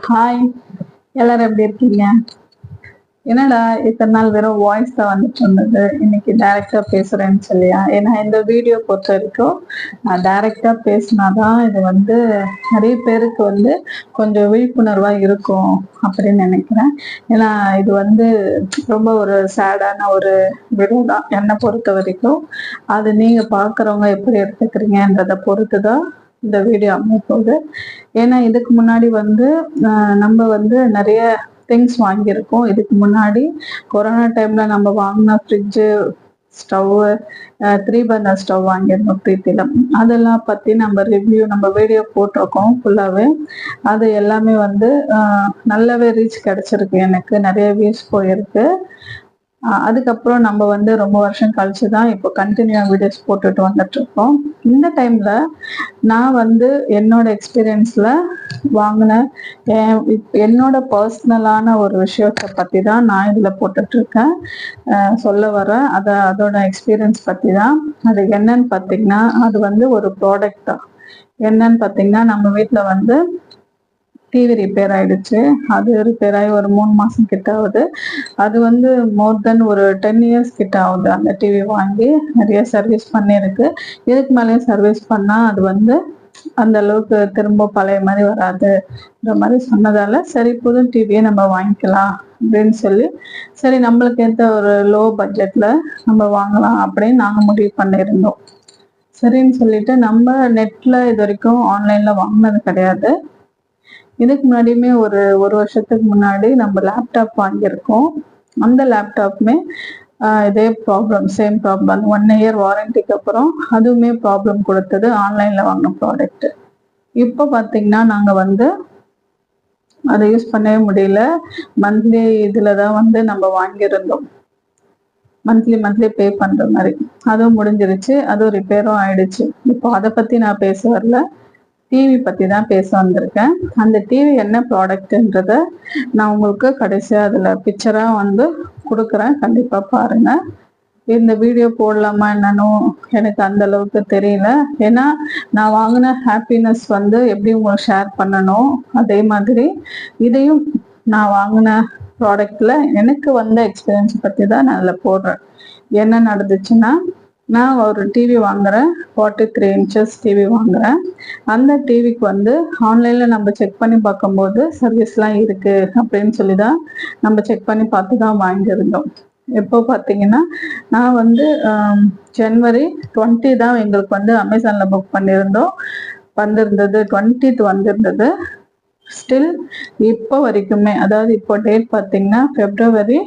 Hi, எல்லாரும் எப்படி இருக்கீங்க? என்னடா இத்தனை நாள் வெறும் வாய்ஸ் தான் வந்துட்டு இருந்தது, இன்னைக்கு டைரக்டா பேசுறேன்னு சொல்லியா? ஏன்னா இந்த வீடியோ பொறுத்த வரைக்கும் நான் டைரக்டா பேசினாதான் இது நிறைய பேருக்கு கொஞ்சம் விழிப்புணர்வா இருக்கும் அப்படின்னு நினைக்கிறேன். ஏன்னா இது ரொம்ப ஒரு சேடான ஒரு வீடியோ தான் என்னை பொறுத்த வரைக்கும். அது நீங்க பாக்குறவங்க எப்படி எடுத்துக்கிறீங்கன்றத பொறுத்து தான் இந்த வீடியோ அமைய போகுது. ஏன்னா இதுக்கு முன்னாடி நம்ம நிறைய திங்ஸ் வாங்கியிருக்கோம். இதுக்கு முன்னாடி கொரோனா டைம்ல நம்ம வாங்கின ஃப்ரிட்ஜு, ஸ்டவ்வு, 3 பர்னர் ஸ்டவ் வாங்கியிருந்தோம் பிரீத்தில. அதெல்லாம் பற்றி நம்ம ரிவ்யூ நம்ம வீடியோ போட்டிருக்கோம் ஃபுல்லாகவே. அது எல்லாமே நல்லாவே ரீச் கிடச்சிருக்கு, எனக்கு நிறைய வியூஸ் போயிருக்கு. அதுக்கப்புறம் நம்ம ரொம்ப வருஷம் கழிச்சு தான் இப்போ கண்டினியூ வீடியோஸ் போட்டுட்டு வந்துட்டு இருக்கோம். இந்த டைம்ல நான் என்னோட எக்ஸ்பீரியன்ஸ்ல வாங்கின என்னோட பர்சனலான ஒரு விஷயத்தை பத்தி தான் நான் இதுல போட்டுட்டு இருக்கேன். சொல்ல வரேன் அதோட எக்ஸ்பீரியன்ஸ் பத்தி தான். அது என்னன்னு பார்த்தீங்கன்னா, அது ஒரு ப்ராடக்ட் தான். என்னன்னு பார்த்தீங்கன்னா, நம்ம வீட்டில் டிவி ரிப்பேர் ஆயிடுச்சு. அது ரிப்பேர் ஆகி ஒரு 3 மாசம் கிட்ட ஆகுது. அது மோர் தென் ஒரு 10 இயர்ஸ் கிட்ட ஆகுது. அந்த டிவி வாங்கி நிறைய சர்வீஸ் பண்ணியிருக்கு. இதுக்கு மேலேயும் சர்வீஸ் பண்ணா அது அந்த அளவுக்கு திரும்ப பழைய மாதிரி வராதுன்ற மாதிரி சொன்னதால, சரி புது டிவியை நம்ம வாங்கிக்கலாம் அப்படின்னு சொல்லி, சரி நம்மளுக்கு ஏற்ற ஒரு லோ பட்ஜெட்ல நம்ம வாங்கலாம் அப்படின்னு நாங்க முடிவு பண்ணியிருந்தோம். சரின்னு சொல்லிட்டு நம்ம நெட்ல இது வரைக்கும் ஆன்லைன்ல வாங்கினது கிடையாது. இதுக்கு முன்னாடியுமே ஒரு வருஷத்துக்கு முன்னாடி நம்ம லேப்டாப் வாங்கியிருக்கோம். அந்த லேப்டாப்புமே இதே ப்ராப்ளம், சேம் ப்ராப்ளம். 1 இயர் வாரண்டிக்கு அப்புறம் அதுவுமே ப்ராப்ளம் கொடுத்தது, ஆன்லைன்ல வாங்கின ப்ராடக்ட். இப்போ பார்த்தீங்கன்னா நாங்கள் அதை யூஸ் பண்ணவே முடியல. மந்த்லி இதில் தான் நம்ம வாங்கியிருந்தோம். மந்த்லி பே பண்ணுற மாதிரி. அதுவும் முடிஞ்சிருச்சு, அதுவும் ரிப்பேரும் ஆயிடுச்சு. இப்போ அதை பற்றி நான் பேச வரல, டிவி பற்றி தான் பேச வந்திருக்கேன். அந்த டிவி என்ன ப்ராடக்ட்ன்றத நான் உங்களுக்கு கடைசியாக அதில் பிக்சராக கொடுக்குறேன், கண்டிப்பாக பாருங்கள். இந்த வீடியோ போடலாமா என்னன்னு எனக்கு அந்த அளவுக்கு தெரியல. ஏன்னா நான் வாங்கின ஹாப்பினஸ் எப்படி உங்களுக்கு ஷேர் பண்ணணும், அதே மாதிரி இதையும் நான் வாங்கின ப்ராடக்ட்ல எனக்கு எக்ஸ்பீரியன்ஸ் பற்றி தான் நான் அதில் போடுறேன். என்ன நடந்துச்சுன்னா, நான் ஒரு டிவி வாங்குறேன், 43 inches டிவி வாங்குறேன். அந்த டிவிக்கு ஆன்லைன்ல நம்ம செக் பண்ணி பார்க்கும்போது சர்வீஸ்லாம் இருக்கு அப்படின்னு சொல்லி தான் நம்ம செக் பண்ணி பார்த்து தான் வாங்கியிருந்தோம். எப்போ பார்த்தீங்கன்னா, நான் ஜனவரி 20 தான் எங்களுக்கு அமேசான்ல புக் பண்ணியிருந்தோம். வந்திருந்தது 20th வந்திருந்தது. ஸ்டில் இப்போ வரைக்குமே, அதாவது இப்போ டேட் பார்த்தீங்கன்னா February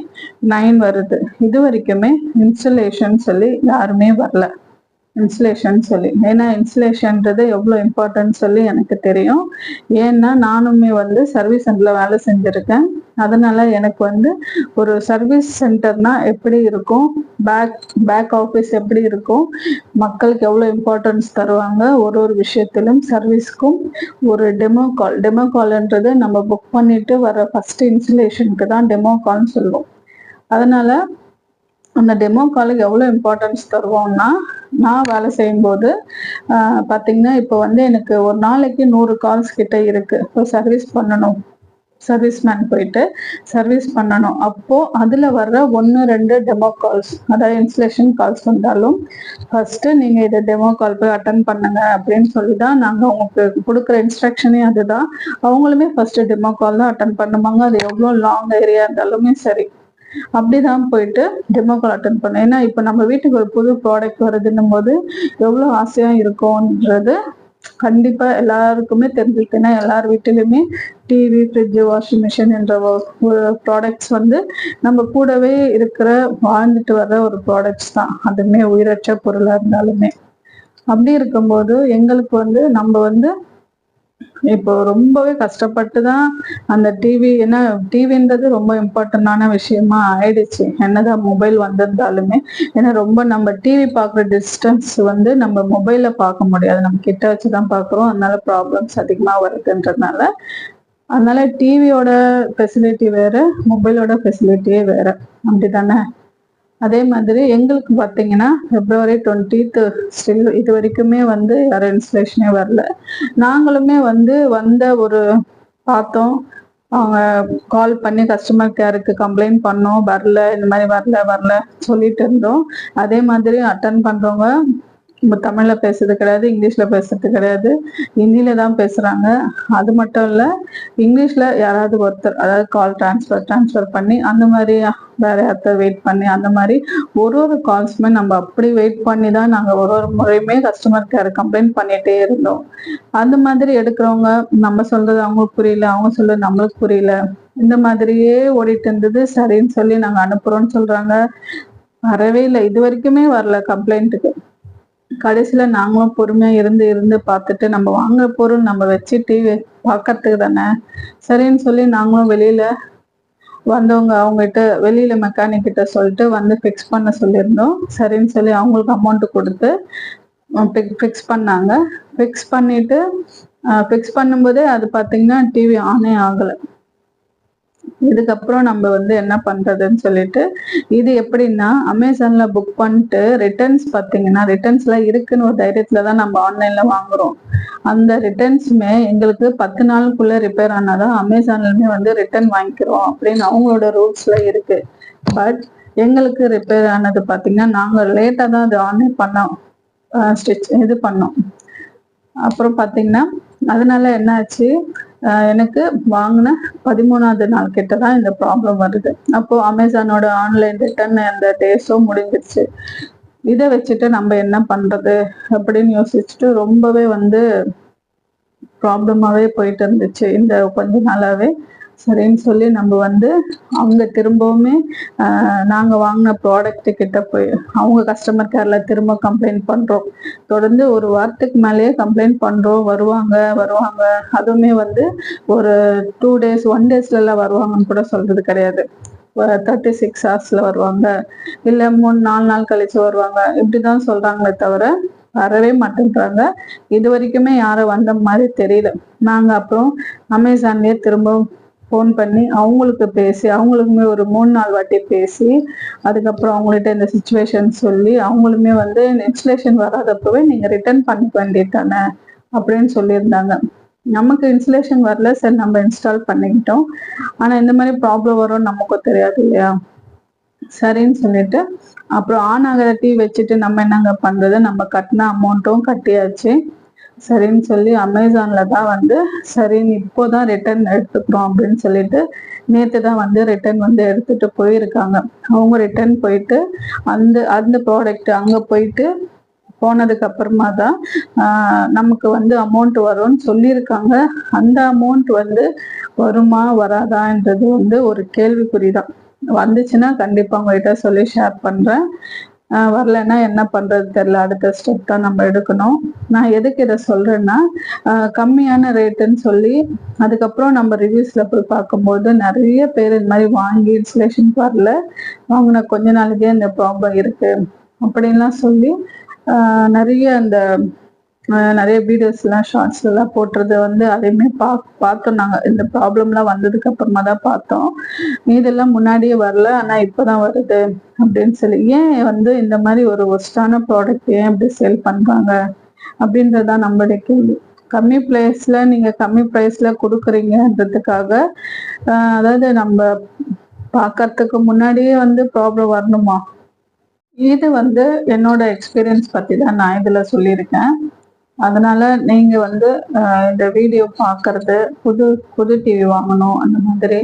9 வருது. இது வரைக்குமே இன்ஸ்டலேஷன் சொல்லி யாருமே வரல. இன்சுலேஷன் சொல்லி, ஏன்னா இன்சுலேஷன்றது எவ்வளோ இம்பார்ட்டன்ட் சொல்லி எனக்கு தெரியும். ஏன்னா நானுமே சர்வீஸ் சென்டர்ல வேலை செஞ்சுருக்கேன். அதனால எனக்கு ஒரு சர்வீஸ் சென்டர்னா எப்படி இருக்கும், பேக் ஆஃபீஸ் எப்படி இருக்கும், மக்களுக்கு எவ்வளோ இம்பார்ட்டன்ஸ் தருவாங்க, ஒரு விஷயத்திலும் சர்வீஸ்க்கும். ஒரு டெமோ கால்ன்றது நம்ம புக் பண்ணிட்டு வர ஃபர்ஸ்ட் இன்சுலேஷனுக்கு தான் டெமோ கால்னு சொல்லுவோம். அதனால அந்த டெமோ காலுக்கு எவ்வளோ இம்பார்ட்டன்ஸ் தருவோம்னா, நான் வேலை செய்யும்போது பார்த்தீங்கன்னா, இப்போ எனக்கு ஒரு நாளைக்கு 100 கால்ஸ் கிட்ட இருக்கு. இப்போ சர்வீஸ் பண்ணணும், சர்வீஸ்மேன் போயிட்டு சர்வீஸ் பண்ணணும். அப்போ அதில் வர்ற 1-2 டெமோ கால்ஸ், அதாவது இன்ஸ்டலேஷன் கால்ஸ் வந்தாலும் ஃபர்ஸ்ட் நீங்க இதை டெமோ கால் போய் அட்டன் பண்ணுங்க அப்படின்னு சொல்லி தான் நாங்கள் உங்களுக்கு கொடுக்குற இன்ஸ்ட்ரக்ஷனே அதுதான். அவங்களுமே ஃபர்ஸ்ட் டெமோ கால் தான் அட்டன் பண்ணுவாங்க. அது எவ்வளோ லாங் ஏரியா இருந்தாலுமே சரி, அப்படிதான் போயிட்டு டெமோ கால் அட்டன் பண்ணேன். ஏன்னா இப்போ நம்ம வீட்டுக்கு ஒரு புது ப்ராடக்ட் வருதுன்னும் போது எவ்வளோ ஆசையா இருக்கும்ன்றது கண்டிப்பா எல்லாருக்குமே தெரிஞ்சிருக்கு. ஏன்னா எல்லார் வீட்டிலுமே டிவி, ஃப்ரிட்ஜ், வாஷிங் மிஷின் என்ற ஒரு ப்ராடக்ட்ஸ் நம்ம கூடவே இருக்கிற, வாழ்ந்துட்டு வர்ற ஒரு ப்ராடக்ட்ஸ் தான். அதுவுமே உயிரற்ற பொருளா இருந்தாலுமே. அப்படி இருக்கும்போது எங்களுக்கு நம்ம இப்போ ரொம்பவே கஷ்டப்பட்டு தான் அந்த டிவி, ஏன்னா டிவின்றது ரொம்ப இம்பார்ட்டன்டான விஷயமா ஆயிடுச்சு, என்னதான் மொபைல் வந்திருந்தாலுமே. ஏன்னா ரொம்ப நம்ம டிவி பார்க்குற டிஸ்டன்ஸ் நம்ம மொபைல்ல பார்க்க முடியாது, நம்ம கிட்ட வச்சுதான் பார்க்குறோம். அதனால ப்ராப்ளம்ஸ் அதிகமாக வருதுன்றதுனால, அதனால டிவியோட ஃபெசிலிட்டி வேற, மொபைலோட ஃபெசிலிட்டியே வேற, அப்படிதானே? அதே மாதிரி எங்களுக்கு பார்த்தீங்கன்னா February 20th ஸ்டில் இது வரைக்குமே யாரும் இன்ஸ்டலேஷனே வரல. நாங்களுமே வந்த ஒரு பார்த்தோம், அவங்க கால் பண்ணி கஸ்டமர் கேருக்கு கம்ப்ளைண்ட் பண்ணோம், வரல, இந்த மாதிரி வரல சொல்லிட்டு இருந்தோம். அதே மாதிரி அட்டன் பண்றவங்க தமிழ்ல பேசுறது கிடையாது, இங்கிலீஷ்ல பேசுறது கிடையாது, ஹிந்தியில தான் பேசுறாங்க. அது மட்டும் இல்ல, இங்கிலீஷ்ல யாராவது ஒருத்தர், அதாவது கால் டிரான்ஸ்ஃபர் பண்ணி அந்த மாதிரி வேற யார்த்தர் வெயிட் பண்ணி அந்த மாதிரி ஒரு கால்ஸுமே நம்ம அப்படி வெயிட் பண்ணி தான் நாங்கள் ஒரு முறையுமே கஸ்டமர் கேர் கம்ப்ளைண்ட் பண்ணிட்டே இருந்தோம். அந்த மாதிரி எடுக்கிறவங்க நம்ம சொல்றது அவங்களுக்கு புரியல, அவங்க சொல்றது நம்மளுக்கு புரியல, இந்த மாதிரியே ஓடிட்டு இருந்தது. சரின்னு சொல்லி நாங்கள் அனுப்புறோம்னு சொல்றாங்க, வரவே இல்லை, இது வரைக்குமே வரல கம்ப்ளைண்ட்டுக்கு. கடைசியில நாங்களும் பொறுமையா இருந்து இருந்து பார்த்துட்டு, நம்ம வாங்குற பொருள் நம்ம வச்சு டிவி பார்க்கறதுக்கு தானே, சரின்னு சொல்லி நாங்களும் வெளியில வந்தவங்க அவங்ககிட்ட வெளியில மெக்கானிக் கிட்ட சொல்லிட்டு வந்து ஃபிக்ஸ் பண்ண சொல்லியிருந்தோம். சரின்னு சொல்லி அவங்களுக்கு அமௌண்ட் கொடுத்து ஃபிக்ஸ் பண்ணாங்க. ஃபிக்ஸ் பண்ணும்போதே அது பார்த்தீங்கன்னா டிவி ஆனே ஆகலை. இதுக்கப்புறம் நம்ம வந்து என்ன பண்றதுன்னு சொல்லிட்டு, இது எப்படின்னா அமேசான்ல புக் பண்ணிட்டு ரிட்டர்ன்ஸ் பார்த்தீங்கன்னா ரிட்டர்ன்ஸ்ல இருக்குன்னு ஒரு தைரியத்துல தான் நம்ம ஆன்லைன்ல வாங்குறோம். அந்த ரிட்டர்ன்ஸுமே எங்களுக்கு 10 நாளுக்குள்ள ரிப்பேர் ஆனாதான் அமேசான்லயுமே வந்து ரிட்டர்ன் வாங்கிக்கிறோம் அப்படின்னு அவங்களோட ரூல்ஸ்ல இருக்கு. பட் எங்களுக்கு ரிப்பேர் ஆனது பார்த்தீங்கன்னா நாங்க லேட்டா தான் அது ஆன்லைன் பண்ணோம், இது பண்ணோம். அப்புறம் பார்த்தீங்கன்னா அதனால என்ன ஆச்சு, எனக்கு வாங்கின 13வது நாள் கிட்ட தான் இந்த ப்ராப்ளம் வருது. அப்போ அமேசானோட ஆன்லைன் ரிட்டர்ன் அந்த டேஸும் முடிஞ்சிருச்சு. இதை வச்சுட்டு நம்ம என்ன பண்றது அப்படின்னு யோசிச்சுட்டு ரொம்பவே வந்து ப்ராப்ளமாவே போயிட்டு இருந்துச்சு இந்த கொஞ்ச நாளாவே. சரின்னு சொல்லி நம்ம வந்து அவங்க திரும்பவுமே நாங்க வாங்கின ப்ராடக்ட் கிட்ட போய் அவங்க கஸ்டமர் கேர்ல திரும்ப கம்ப்ளைண்ட் பண்றோம். தொடர்ந்து ஒரு வாரத்துக்கு மேலேயே கம்ப்ளைண்ட் பண்றோம். வருவாங்க அதுவுமே வந்து ஒரு 2 days 1 daysல எல்லாம் வருவாங்கன்னு கூட சொல்றது கிடையாது. 36 hours வருவாங்க, இல்ல 4 நாள் கழிச்சு வருவாங்க, இப்படிதான் சொல்றாங்களே தவிர வரவே மாட்டேன்றாங்க. இது வரைக்குமே யாரும் வந்த மாதிரி தெரியல. நாங்க அப்புறம் அமேசான்லயே திரும்ப ஃபோன் பண்ணி அவங்களுக்கு பேசி அவங்களுக்குமே ஒரு 3-4 வாட்டி பேசி அதுக்கப்புறம் அவங்கள்ட்ட இந்த சுச்சுவேஷன் சொல்லி அவங்களுமே வந்து இன்ஸ்டலேஷன் வராதப்பவே நீங்க ரிட்டர்ன் பண்ணிக்க வேண்டியது தானே அப்படின்னு சொல்லியிருந்தாங்க. நமக்கு இன்ஸ்டலேஷன் வரல, சரி நம்ம இன்ஸ்டால் பண்ணிக்கிட்டோம். ஆனா இந்த மாதிரி ப்ராப்ளம் வரும்னு நமக்கும் தெரியாது இல்லையா. சரின்னு சொல்லிட்டு அப்புறம் ஆன் ஆகிற டிவி வச்சுட்டு நம்ம என்னங்க பண்றது, நம்ம கட்டின அமௌண்ட்டும் கட்டியாச்சு. சரின்னு சொல்லி அமேசான்ல தான் வந்து சரின்னு இப்போதான் ரிட்டர்ன் எடுத்துக்கிறோம் அப்படின்னு சொல்லிட்டு நேற்று தான் வந்து ரிட்டர்ன் வந்து எடுத்துட்டு போயிருக்காங்க. அவங்க ரிட்டர்ன் போயிட்டு அந்த அந்த ப்ராடக்ட் அங்கே போயிட்டு போனதுக்கு அப்புறமா தான் நமக்கு வந்து அமௌண்ட் வரும்னு சொல்லியிருக்காங்க. அந்த அமௌண்ட் வந்து வருமா வராதான்றது வந்து ஒரு கேள்விக்குறிதான். வந்துச்சுன்னா கண்டிப்பா உங்ககிட்ட சொல்லி ஷேர் பண்றேன். வரலைன்னா என்ன பண்றது தெரியல, அடுத்த ஸ்டெப் தான் நம்ம எடுக்கணும். நான் எதுக்கு இதை சொல்றேன்னா, கம்மியான ரேட்டுன்னு சொல்லி அதுக்கப்புறம் நம்ம ரிவ்யூஸ்ல போய் பார்க்கும்போது நிறைய பேர் இந்த மாதிரி வாங்கி இன்ஸ்டலேஷன் வரல, வாங்கின கொஞ்ச நாளைக்கே இந்த ப்ராப்ளம் இருக்கு அப்படின்லாம் சொல்லி நிறைய அந்த நிறைய வீடியோஸ்லாம் ஷார்ட்ஸ்லாம் போட்டுறது வந்து அதையுமே பார்த்தோம். நாங்கள் இந்த ப்ராப்ளம்லாம் வந்ததுக்கு அப்புறமா தான் பார்த்தோம். இதெல்லாம் முன்னாடியே வரல, ஆனால் இப்போதான் வருது அப்படின்னு சொல்லி. ஏன் வந்து இந்த மாதிரி ஒரு ஒஸ்டான ப்ராடக்ட் ஏன் இப்படி சேல் பண்ணுறாங்க அப்படின்றதான் நம்மளுடைய கேள்வி. கம்மி ப்ரைஸ்ல நீங்க கம்மி ப்ரைஸ்ல கொடுக்குறீங்கன்றதுக்காக அதாவது நம்ம பார்க்கறதுக்கு முன்னாடியே வந்து ப்ராப்ளம் வரணுமா? இது வந்து என்னோட எக்ஸ்பீரியன்ஸ் பத்தி தான் நான் இதுல சொல்லியிருக்கேன். அதனால நீங்க வந்து இந்த வீடியோ பார்க்கறது புது டிவி வாங்கணும் அந்த மாதிரி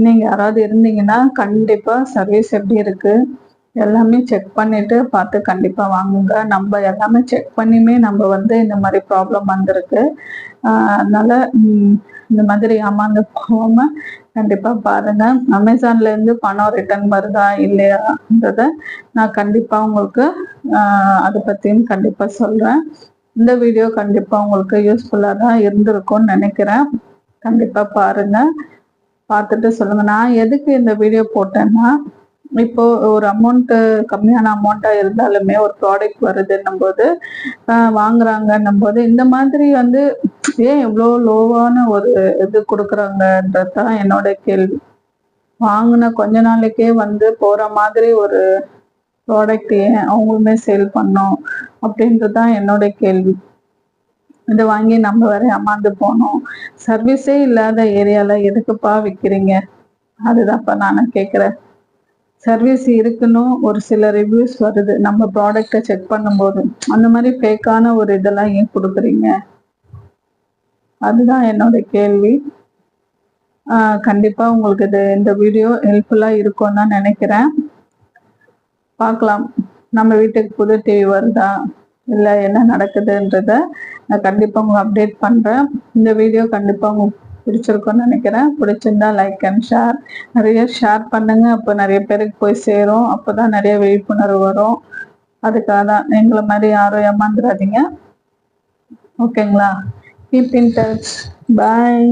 நீங்க யாராவது இருந்தீங்கன்னா கண்டிப்பா சர்வீஸ் எப்படி இருக்கு எல்லாமே செக் பண்ணிட்டு பார்த்து கண்டிப்பா வாங்குங்க. நம்ம எல்லாமே செக் பண்ணியுமே நம்ம வந்து இந்த மாதிரி ப்ராப்ளம் வந்திருக்கு. அதனால இந்த மாதிரி ஏமாந்து போகாம கண்டிப்பா பாருங்க. அமேசான்ல இருந்து பணம் ரிட்டர்ன் வருதா இல்லையான்றத நான் கண்டிப்பா உங்களுக்கு அதை பத்தியும் கண்டிப்பா சொல்றேன். இந்த வீடியோ கண்டிப்பா உங்களுக்கு யூஸ்ஃபுல்லா தான் இருந்திருக்கும்னு நினைக்கிறேன். கண்டிப்பா பாருங்க, பார்த்துட்டு சொல்லுங்க. நான் எதுக்கு இந்த வீடியோ போட்டேன்னா, இப்போ ஒரு அமௌண்ட் கம்மியான அமௌண்ட்டா இருந்தாலுமே ஒரு ப்ராடக்ட் வருதுன்னும் போது வாங்குறாங்கன்னும் போது இந்த மாதிரி வந்து ஏன் இவ்வளோ லோவான ஒரு இது கொடுக்குறாங்கன்றதுதான் என்னோட கேள்வி. வாங்கின கொஞ்ச நாளைக்கே வந்து போற மாதிரி ஒரு ப்ராடக்ட் ஏன் அவங்களுமே சேல் பண்ணோம் அப்படின்றதுதான் என்னோட கேள்வி. இதை வாங்கி நம்ம வேற ஏமாந்து போனோம். சர்வீஸே இல்லாத ஏரியால எதுக்குப்பா விற்கிறீங்க? அதுதான்ப்பா நானும் கேட்குறேன். சர்வீஸ் இருக்குன்னு ஒரு சில ரிவ்யூஸ் வருது நம்ம ப்ராடக்டை செக் பண்ணும்போது. அந்த மாதிரி ஃபேக்கான ஒரு இதெல்லாம் ஏன் கொடுக்குறீங்க? அதுதான் என்னோட கேள்வி. கண்டிப்பா உங்களுக்கு இந்த வீடியோ ஹெல்ப்ஃபுல்லா இருக்கும்னு தான் நினைக்கிறேன். பார்க்கலாம் நம்ம வீட்டுக்கு புது டிவி வருதா, இல்லை என்ன நடக்குதுன்றத நான் கண்டிப்பாக உங்களுக்கு அப்டேட் பண்ணுறேன். இந்த வீடியோ கண்டிப்பாக உங்களுக்கு பிடிச்சிருக்கும்னு நினைக்கிறேன். பிடிச்சிருந்தா லைக் அண்ட் ஷேர், நிறைய ஷேர் பண்ணுங்க. அப்போ நிறைய பேருக்கு போய் சேரும். அப்போ தான் நிறைய விழிப்புணர்வு வரும். அதுக்காக தான். எங்களை மாதிரி யாரும் ஏமாந்துடாதீங்க. ஓகேங்களா? Keep in touch. பாய்.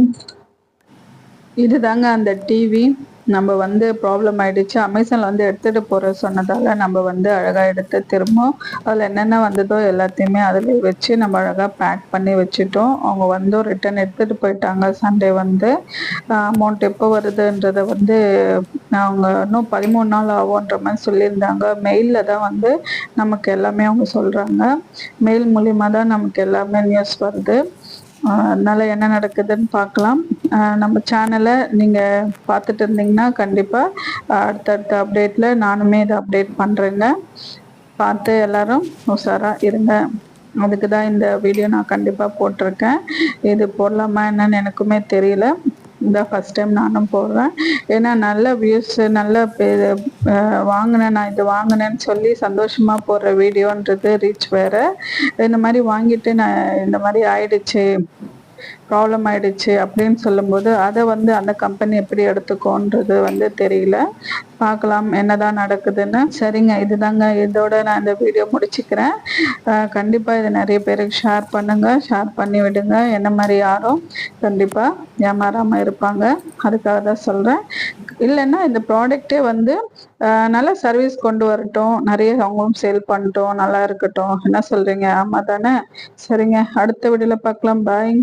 இதுதாங்க அந்த டிவி. நம்ம ப்ராப்ளம் ஆயிடுச்சு. அமேசானில் எடுத்துகிட்டு போகிற சொன்னதால் நம்ம அழகாக எடுத்து திரும்ப அதில் என்னென்ன வந்ததோ எல்லாத்தையுமே அதில் வச்சு நம்ம அழகாக பேக் பண்ணி வச்சுட்டோம். அவங்க ரிட்டன் எடுத்துகிட்டு போயிட்டாங்க. சண்டே அமௌண்ட் எப்போ வருதுன்றதை அவங்க இன்னும் 13 நாள் ஆகுன்ற மாதிரி சொல்லியிருந்தாங்க. மெயிலில் தான் நமக்கு எல்லாமே அவங்க சொல்கிறாங்க. மெயில் மூலிமா தான் நமக்கு எல்லாமே நியூஸ் வருது. அதனால என்ன நடக்குதுன்னு பார்க்கலாம். நம்ம சேனலை நீங்கள் பார்த்துட்டு இருந்தீங்கன்னா கண்டிப்பாக அடுத்தடுத்த அப்டேட்டில் நானுமே இதை அப்டேட் பண்ணுறேங்க. பார்த்து எல்லாரும் உஷாராக இருங்க. அதுக்கு தான் இந்த வீடியோ நான் கண்டிப்பாக போட்டிருக்கேன். இது போடலாமா என்னன்னு எனக்குமே தெரியல. இந்த ஃபஸ்ட் டைம் நானும் போடுறேன். ஏன்னா நல்ல வியூஸ், நல்ல வாங்கினேன், நான் இது வாங்கினேன்னு சொல்லி சந்தோஷமாக போடுற வீடியோன்றது ரீச் வேறு. இந்த மாதிரி வாங்கிட்டு நான் இந்த மாதிரி ஆயிடுச்சு, ப்ராப்ளம் ஆயிடுச்சு அப்படின்னு சொல்லும்போது அதை அந்த கம்பெனி எப்படி எடுத்துக்கோன்றது தெரியல. பார்க்கலாம் என்னதான் நடக்குதுன்னு. சரிங்க, இதுதாங்க. இதோட நான் இந்த வீடியோ முடிச்சுக்கிறேன். கண்டிப்பாக இதை நிறைய பேருக்கு ஷேர் பண்ணுங்க, ஷேர் பண்ணி விடுங்க. என்ன மாதிரி யாரும் கண்டிப்பாக ஏமாறாமல் இருப்பாங்க. அதுக்காக தான் சொல்கிறேன். இல்லைன்னா இந்த ப்ராடக்டே நல்ல சர்வீஸ் கொண்டு வரட்டும், நிறைய அவங்களும் சேல் பண்ணிட்டோம், நல்லா இருக்கட்டும். என்ன சொல்றீங்க? ஆமாம் தானே? சரிங்க, அடுத்த வீடியோவில் பார்க்கலாம். பாய்.